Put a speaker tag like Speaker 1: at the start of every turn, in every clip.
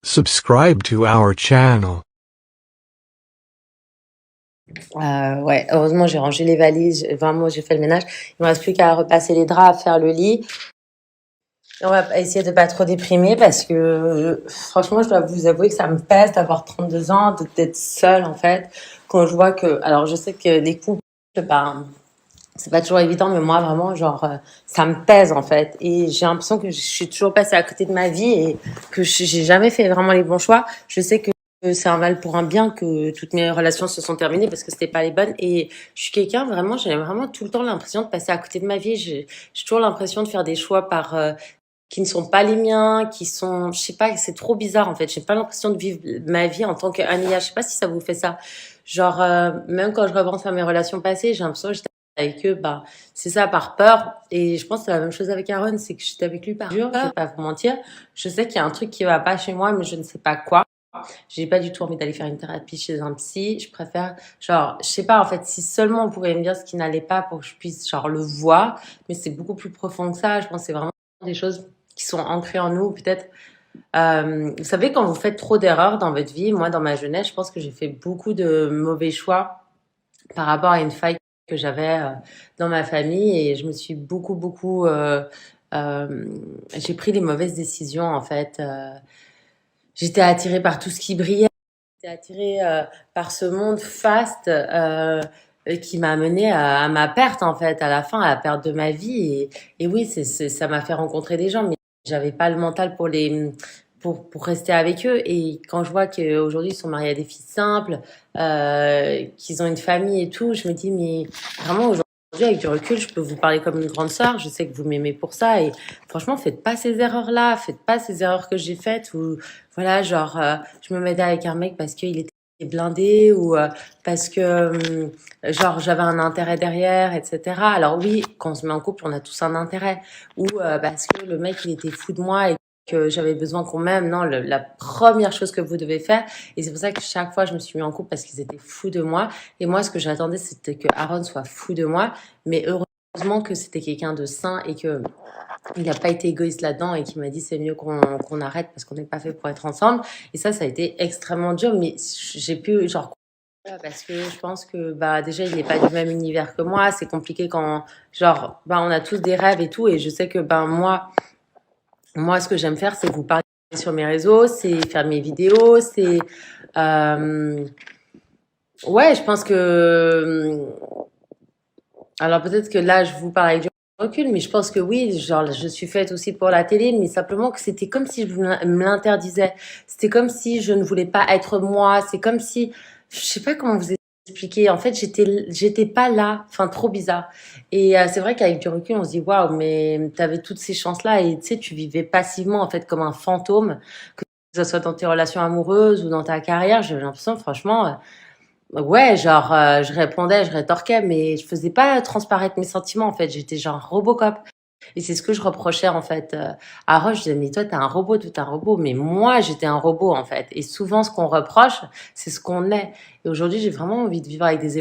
Speaker 1: Subscribe to our channel.
Speaker 2: Ouais, heureusement, j'ai rangé les valises. Vraiment, j'ai fait le ménage. Il me reste plus qu'à repasser les draps, à faire le lit. Et on va essayer de pas trop déprimer parce que, franchement, je dois vous avouer que ça me pèse d'avoir 32 ans, d'être seule, en fait. Quand je vois que, alors, je sais que les couples, ben, c'est pas toujours évident, mais moi, vraiment, genre, ça me pèse, en fait. Et j'ai l'impression que je suis toujours passée à côté de ma vie et que j'ai jamais fait vraiment les bons choix. Je sais que c'est un mal pour un bien, que toutes mes relations se sont terminées parce que c'était pas les bonnes. Et je suis quelqu'un, vraiment, j'ai vraiment tout le temps l'impression de passer à côté de ma vie. J'ai toujours l'impression de faire des choix qui ne sont pas les miens, qui sont, je sais pas, c'est trop bizarre, en fait. J'ai pas l'impression de vivre ma vie en tant qu'Ania. Je sais pas si ça vous fait ça. Genre, même quand je repense à mes relations passées, j'ai l'impression que j'étais avec eux, bah, c'est ça, par peur. Et je pense que c'est la même chose avec Aaron, c'est que j'étais avec lui par peur. Je vais pas vous mentir. Je sais qu'il y a un truc qui va pas chez moi, mais je ne sais pas quoi. J'ai pas du tout envie d'aller faire une thérapie chez un psy. Je préfère, genre, je sais pas, en fait, si seulement on pouvait me dire ce qui n'allait pas pour que je puisse, genre, le voir. Mais c'est beaucoup plus profond que ça. Je pense que c'est vraiment des choses qui sont ancrées en nous. Peut-être, vous savez, quand vous faites trop d'erreurs dans votre vie, moi, dans ma jeunesse, je pense que j'ai fait beaucoup de mauvais choix par rapport à une faille que j'avais dans ma famille et je me suis euh, j'ai pris les mauvaises décisions, en fait. J'étais attirée par tout ce qui brillait. J'étais attirée par ce monde faste qui m'a amené à ma perte, en fait, à la fin, à la perte de ma vie. Et oui, ça m'a fait rencontrer des gens, mais j'avais pas le mental pour rester avec eux. Et quand je vois qu'aujourd'hui, ils sont mariés à des filles simples, qu'ils ont une famille et tout, je me dis, mais vraiment, aujourd'hui, avec du recul, je peux vous parler comme une grande sœur. Je sais que vous m'aimez pour ça. Et franchement, faites pas ces erreurs-là. Faites pas ces erreurs que j'ai faites où, voilà, genre, je me mettais avec un mec parce qu'il était blindé ou parce que genre j'avais un intérêt derrière, etc. Alors oui, quand on se met en couple, on a tous un intérêt. Ou parce que le mec il était fou de moi et que j'avais besoin qu'on m'aime. Non, la première chose que vous devez faire, et c'est pour ça que chaque fois je me suis mis en couple parce qu'ils étaient fous de moi. Et moi, ce que j'attendais, c'était que Aaron soit fou de moi. Mais heureusement que c'était quelqu'un de sain et que il n'a pas été égoïste là-dedans et qui m'a dit c'est mieux qu'on arrête parce qu'on n'est pas fait pour être ensemble. Et ça a été extrêmement dur, mais j'ai pu genre parce que je pense que bah déjà il n'est pas du même univers que moi. C'est compliqué quand genre bah on a tous des rêves et tout et je sais que ben moi ce que j'aime faire c'est vous parler sur mes réseaux, c'est faire mes vidéos, c'est euh, ouais je pense que alors peut-être que là, je vous parle avec du recul, mais je pense que oui, genre je suis faite aussi pour la télé, mais simplement que c'était comme si me l'interdisais. C'était comme si je ne voulais pas être moi. C'est comme si, je sais pas comment vous expliquer. En fait, j'étais pas là. Enfin, trop bizarre. Et c'est vrai qu'avec du recul, on se dit waouh, mais t'avais toutes ces chances-là et tu sais, tu vivais passivement en fait comme un fantôme, que ce soit dans tes relations amoureuses ou dans ta carrière. J'ai l'impression, franchement. Ouais, genre, je répondais, je rétorquais, mais je faisais pas transparaître mes sentiments, en fait. J'étais genre Robocop. Et c'est ce que je reprochais, en fait, à Roche. Je disais, mais toi, t'es un robot, tout un robot. Mais moi, j'étais un robot, en fait. Et souvent, ce qu'on reproche, c'est ce qu'on est. Et aujourd'hui, j'ai vraiment envie de vivre avec des émotions.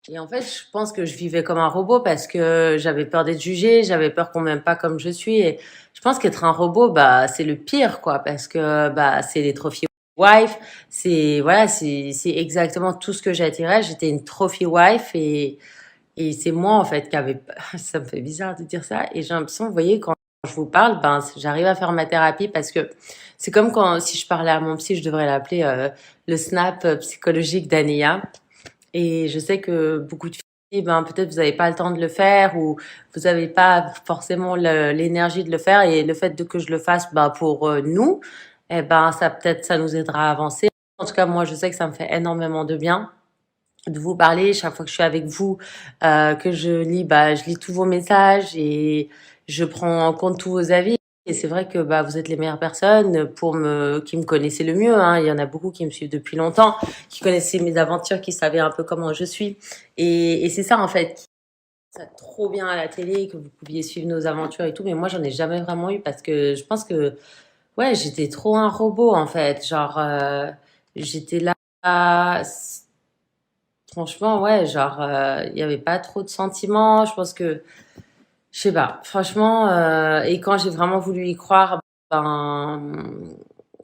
Speaker 2: Et en fait, je pense que je vivais comme un robot parce que j'avais peur d'être jugée, j'avais peur qu'on m'aime pas comme je suis. Et je pense qu'être un robot, bah, c'est le pire, quoi, parce que, bah, c'est les trophy wife. C'est, voilà, c'est exactement tout ce que j'attirais. J'étais une trophy wife et c'est moi, en fait, qui avait, ça me fait bizarre de dire ça. Et j'ai l'impression, vous voyez, quand je vous parle, ben, j'arrive à faire ma thérapie parce que c'est comme quand, si je parlais à mon psy, je devrais l'appeler, le snap psychologique d'Ania. Et je sais que beaucoup de filles, ben, peut-être vous n'avez pas le temps de le faire ou vous n'avez pas forcément l'énergie de le faire. Et le fait de que je le fasse, ben, pour nous, eh ben, ça peut-être, ça nous aidera à avancer. En tout cas, moi, je sais que ça me fait énormément de bien de vous parler chaque fois que je suis avec vous, que je lis, bah, je lis tous vos messages et je prends en compte tous vos avis. Et c'est vrai que bah, vous êtes les meilleures personnes qui me connaissaient le mieux. Hein. Il y en a beaucoup qui me suivent depuis longtemps, qui connaissaient mes aventures, qui savaient un peu comment je suis. Et c'est ça en fait, ça trop bien à la télé, que vous pouviez suivre nos aventures et tout. Mais moi, j'en ai jamais vraiment eu parce que je pense que ouais, j'étais trop un robot en fait. Genre, j'étais là. Franchement, ouais, genre, il y avait pas trop de sentiments. Je pense que, je sais pas, franchement, et quand j'ai vraiment voulu y croire, ben,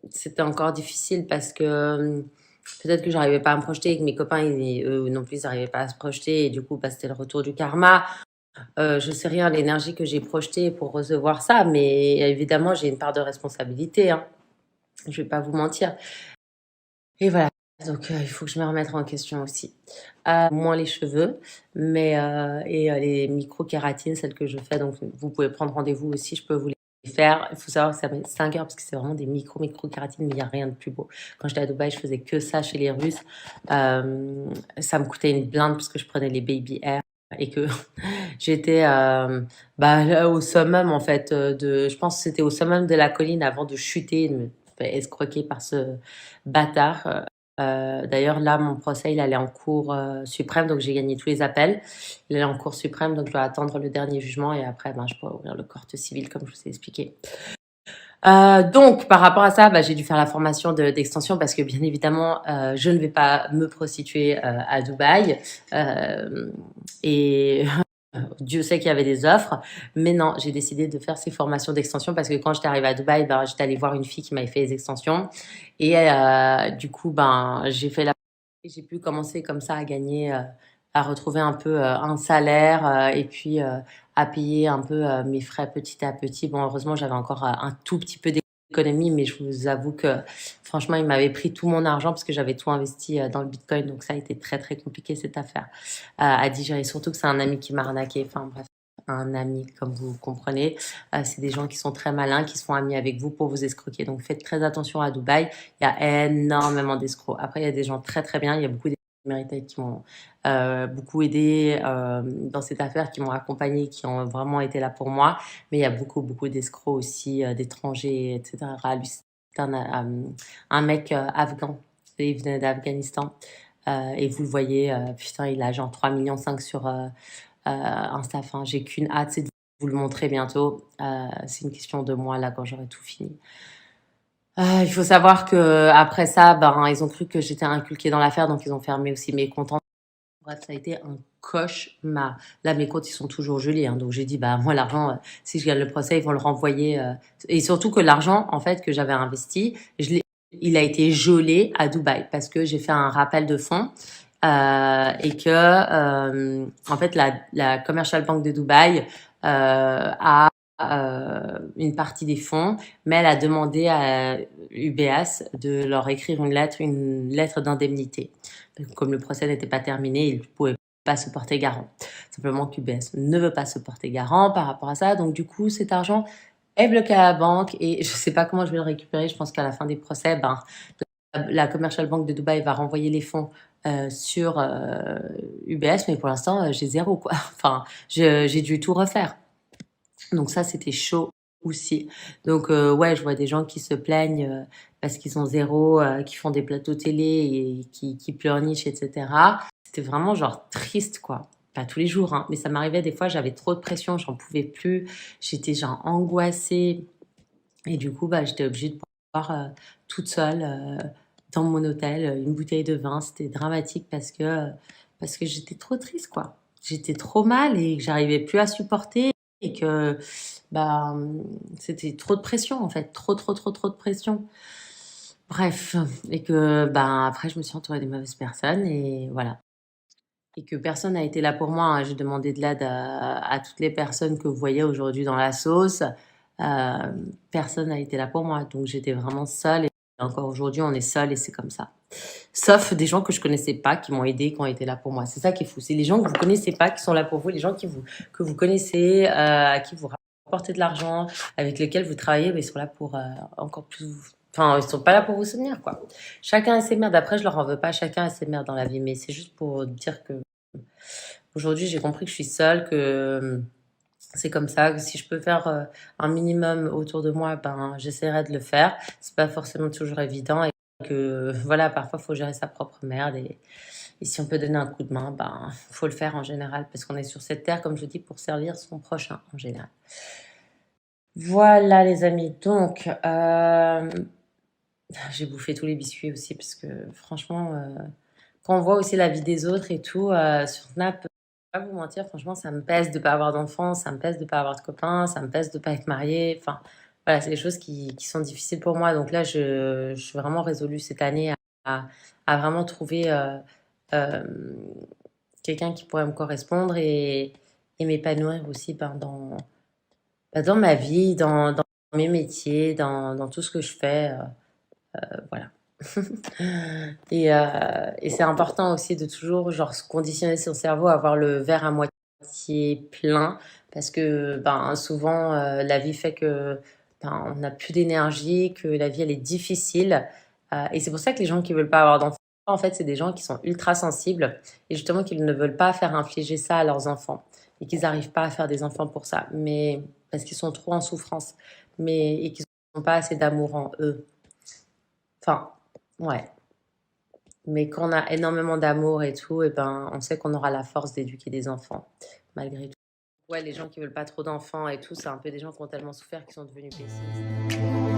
Speaker 2: c'était encore difficile parce que peut-être que j'arrivais pas à me projeter et que mes copains, eux non plus, ils n'arrivaient pas à se projeter. Et du coup, bah, c'était le retour du karma. Je sais rien, l'énergie que j'ai projetée pour recevoir ça, mais évidemment, j'ai une part de responsabilité, hein. Je vais pas vous mentir. Et voilà. Donc, il faut que je me remette en question aussi. Moins les cheveux, et les micro-kératines, celles que je fais. Donc, vous pouvez prendre rendez-vous aussi, je peux vous les faire. Il faut savoir que ça met 5 heures parce que c'est vraiment des micro-kératines, mais il n'y a rien de plus beau. Quand j'étais à Dubaï, je faisais que ça chez les Russes. Ça me coûtait une blinde parce que je prenais les baby hair et que j'étais bah, là, au summum, en fait, je pense que c'était au summum de la colline avant de chuter, de me faire escroquer par ce bâtard. D'ailleurs, là, mon procès, il allait en cour suprême, donc j'ai gagné tous les appels. Il allait en cour suprême, donc je dois attendre le dernier jugement et après, ben, je pourrai ouvrir le corte civil, comme je vous ai expliqué. Donc, par rapport à ça, bah, j'ai dû faire la formation d'extension parce que, bien évidemment, je ne vais pas me prostituer à Dubaï. Et Dieu sait qu'il y avait des offres, mais non, j'ai décidé de faire ces formations d'extension parce que quand j'étais arrivée à Dubaï, ben, j'étais allée voir une fille qui m'avait fait les extensions et du coup, ben, j'ai pu commencer comme ça à gagner, à retrouver un peu un salaire et puis à payer un peu mes frais petit à petit. Bon, heureusement, j'avais encore un tout petit peu d'économie, mais je vous avoue que franchement, il m'avait pris tout mon argent parce que j'avais tout investi dans le Bitcoin, donc ça a été très très compliqué cette affaire à digérer. Surtout que c'est un ami qui m'a arnaqué. Enfin bref, un ami, comme vous comprenez, c'est des gens qui sont très malins, qui se font amis avec vous pour vous escroquer. Donc faites très attention à Dubaï. Il y a énormément d'escrocs. Après, il y a des gens très très bien. Il y a beaucoup d'Américains qui m'ont beaucoup aidé dans cette affaire, qui m'ont accompagné, qui ont vraiment été là pour moi. Mais il y a beaucoup beaucoup d'escrocs aussi, d'étrangers, etc. Lui, c'est un mec afghan. Il venait d'Afghanistan. Et vous le voyez, putain, il a genre 3,5 millions sur Insta. Enfin, j'ai qu'une hâte, c'est de vous le montrer bientôt. C'est une question de mois là quand j'aurai tout fini. Il faut savoir que après ça, ben, ils ont cru que j'étais inculquée dans l'affaire, donc ils ont fermé aussi mes comptes. Bref, ça a été un cauchemar. Là, mes comptes, ils sont toujours gelés, hein, donc j'ai dit, bah moi, l'argent, si je gagne le procès, ils vont le renvoyer. Et surtout que l'argent, en fait, que j'avais investi, il a été gelé à Dubaï parce que j'ai fait un rappel de fonds et que, en fait, la Commercial Bank de Dubaï a une partie des fonds, mais elle a demandé à UBS de leur écrire une lettre d'indemnité. Comme le procès n'était pas terminé, ils ne pouvaient pas se porter garant. Simplement qu'UBS ne veut pas se porter garant par rapport à ça. Donc du coup, cet argent est bloqué à la banque et je ne sais pas comment je vais le récupérer. Je pense qu'à la fin des procès, ben, la Commercial Bank de Dubaï va renvoyer les fonds sur UBS, mais pour l'instant, j'ai zéro, quoi. Enfin, j'ai dû tout refaire. Donc ça, c'était chaud aussi. Donc ouais, je vois des gens qui se plaignent parce qu'ils ont zéro, qui font des plateaux télé et qui pleurnichent, etc. C'était vraiment genre triste, quoi. Pas tous les jours, hein, mais ça m'arrivait des fois, j'avais trop de pression, j'en pouvais plus. J'étais genre angoissée. Et du coup, bah, j'étais obligée de boire toute seule dans mon hôtel une bouteille de vin. C'était dramatique parce que j'étais trop triste, quoi. J'étais trop mal et que j'arrivais plus à supporter et que bah, c'était trop de pression, en fait. Trop, trop, trop, trop de pression. Bref, et que bah, après, je me suis entourée des mauvaises personnes et voilà. Et que personne n'a été là pour moi, hein. J'ai demandé de l'aide à toutes les personnes que vous voyez aujourd'hui dans la sauce. Personne n'a été là pour moi. Donc j'étais vraiment seule. Et encore aujourd'hui, on est seul et c'est comme ça. Sauf des gens que je connaissais pas, qui m'ont aidé, qui ont été là pour moi. C'est ça qui est fou. C'est les gens que vous connaissez pas, qui sont là pour vous, les gens que vous connaissez, à qui vous rapportez de l'argent, avec lesquels vous travaillez, mais ils sont là pour encore plus vous. Enfin, ils sont pas là pour vous soutenir, quoi. Chacun a ses merdes. Après, je leur en veux pas. Chacun a ses merdes dans la vie, mais c'est juste pour dire que aujourd'hui, j'ai compris que je suis seule, que c'est comme ça, que si je peux faire un minimum autour de moi, ben, j'essaierai de le faire. C'est pas forcément toujours évident et que voilà, parfois, il faut gérer sa propre merde et si on peut donner un coup de main, ben, faut le faire en général parce qu'on est sur cette terre, comme je dis, pour servir son prochain en général. Voilà, les amis. Donc, j'ai bouffé tous les biscuits aussi parce que franchement, quand on voit aussi la vie des autres et tout sur Snap, je vais pas vous mentir, franchement, ça me pèse de pas avoir d'enfants, ça me pèse de pas avoir de copains, ça me pèse de pas être mariée. Enfin, voilà, c'est des choses qui sont difficiles pour moi. Donc là, je suis vraiment résolue cette année à, à vraiment trouver euh, quelqu'un qui pourrait me correspondre et m'épanouir aussi dans ma vie, dans mes métiers, dans tout ce que je fais. Voilà. Et c'est important aussi de toujours genre se conditionner son cerveau à avoir le verre à moitié plein parce que ben souvent la vie fait que ben, on n'a plus d'énergie, que la vie elle est difficile. Et c'est pour ça que les gens qui veulent pas avoir d'enfants, en fait, c'est des gens qui sont ultra sensibles et justement qu'ils ne veulent pas faire infliger ça à leurs enfants et qu'ils n'arrivent pas à faire des enfants pour ça, mais parce qu'ils sont trop en souffrance, mais et qu'ils n'ont pas assez d'amour en eux. Enfin, ouais. Mais quand on a énormément d'amour et tout, et ben, on sait qu'on aura la force d'éduquer des enfants, malgré tout. Ouais, les gens qui veulent pas trop d'enfants et tout, c'est un peu des gens qui ont tellement souffert qu'ils sont devenus pessimistes.